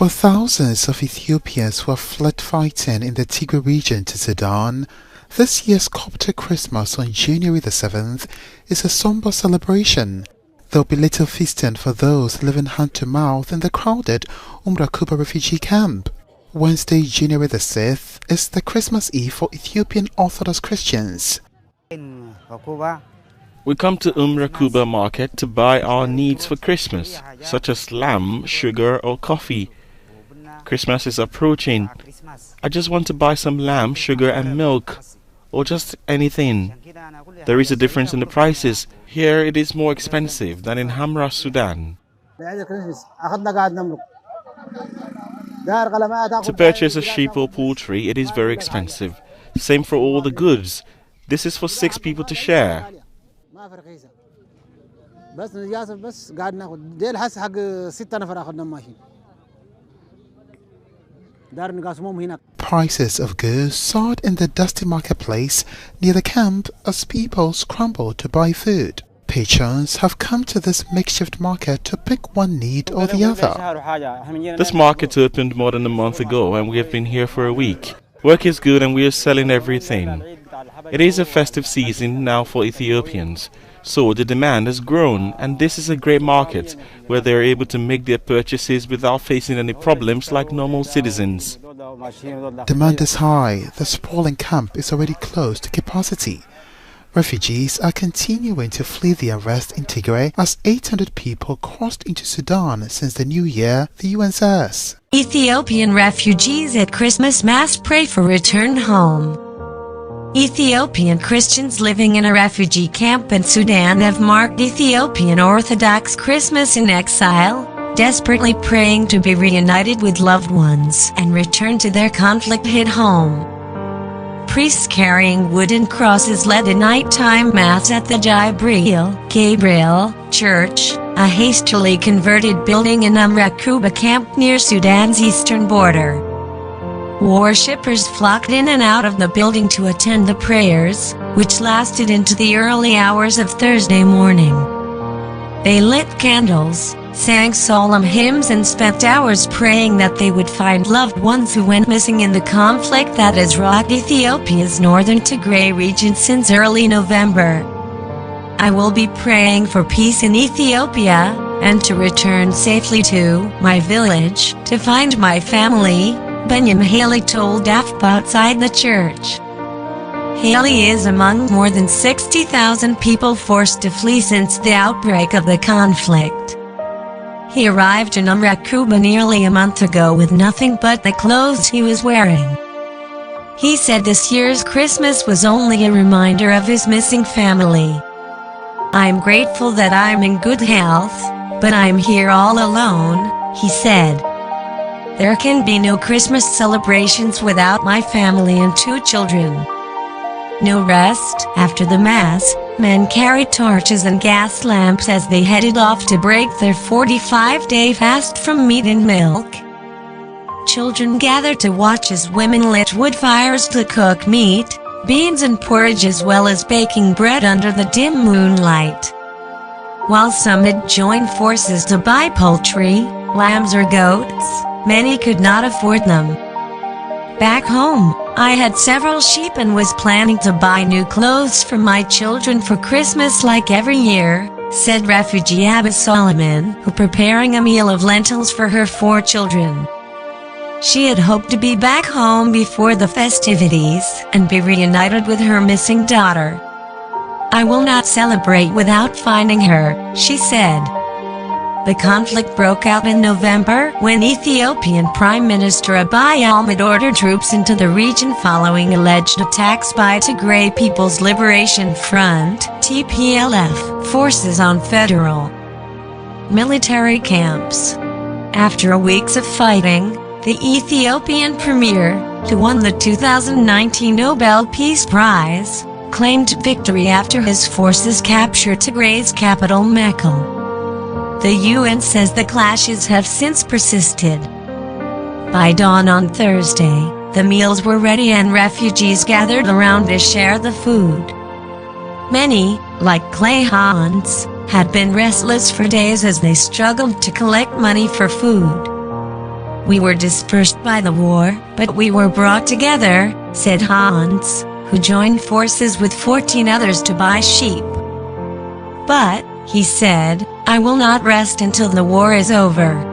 For thousands of Ethiopians who have fled fighting in the Tigray region to Sudan, this year's Coptic Christmas on January the 7th is a sombre celebration. There will be little feasting for those living hand-to-mouth in the crowded Raquba refugee camp. Wednesday, January the 6th is the Christmas Eve for Ethiopian Orthodox Christians. We come to Raquba market to buy our needs for Christmas, such as lamb, sugar or coffee. Christmas is approaching. I just want to buy some lamb, sugar and milk, or just anything. There is a difference in the prices. Here it is more expensive than in Hamra, Sudan. To purchase a sheep or poultry, it is very expensive. Same for all the goods. This is for 6 people to share. Prices of goods soared in the dusty marketplace near the camp as people scrambled to buy food. Patrons have come to this makeshift market to pick one need or the other. This market opened more than a month ago and we have been here for a week. Work is good and we are selling everything. It is a festive season now for Ethiopians, so the demand has grown, and this is a great market where they are able to make their purchases without facing any problems like normal citizens. Demand is high. The sprawling camp is already close to capacity. Refugees are continuing to flee the unrest in Tigray as 800 people crossed into Sudan since the new year, the UN says. Ethiopian refugees at Christmas Mass pray for return home. Ethiopian Christians living in a refugee camp in Sudan have marked Ethiopian Orthodox Christmas in exile, desperately praying to be reunited with loved ones and return to their conflict-hit home. Priests carrying wooden crosses led a nighttime mass at the Gabriel Church, a hastily converted building in Raquba camp near Sudan's eastern border. Worshippers flocked in and out of the building to attend the prayers, which lasted into the early hours of Thursday morning. They lit candles, sang solemn hymns and spent hours praying that they would find loved ones who went missing in the conflict that has rocked Ethiopia's northern Tigray region since early November. I will be praying for peace in Ethiopia, and to return safely to my village, to find my family, Benjamin Haley told AFP outside the church. Haley is among more than 60,000 people forced to flee since the outbreak of the conflict. He arrived in Raquba nearly a month ago with nothing but the clothes he was wearing. He said this year's Christmas was only a reminder of his missing family. "I'm grateful that I'm in good health, but I'm here all alone," he said. "There can be no Christmas celebrations without my family and 2 children." No rest. After the Mass, men carried torches and gas lamps as they headed off to break their 45-day fast from meat and milk. Children gathered to watch as women lit wood fires to cook meat, beans and porridge as well as baking bread under the dim moonlight. While some had joined forces to buy poultry, lambs or goats, many could not afford them. Back home, I had several sheep and was planning to buy new clothes for my children for Christmas like every year, said refugee Abba Solemn, who preparing a meal of lentils for her 4 children. She had hoped to be back home before the festivities and be reunited with her missing daughter. "I will not celebrate without finding her," she said. The conflict broke out in November when Ethiopian Prime Minister Abiy Ahmed ordered troops into the region following alleged attacks by Tigray People's Liberation Front (TPLF) forces on federal military camps. After weeks of fighting, the Ethiopian premier, who won the 2019 Nobel Peace Prize, claimed victory after his forces captured Tigray's capital Mekelle. The UN says the clashes have since persisted. By dawn on Thursday, the meals were ready and refugees gathered around to share the food. Many, like Clay Hans, had been restless for days as they struggled to collect money for food. We were dispersed by the war, but we were brought together, said Hans, who joined forces with 14 others to buy sheep. But, he said, I will not rest until the war is over.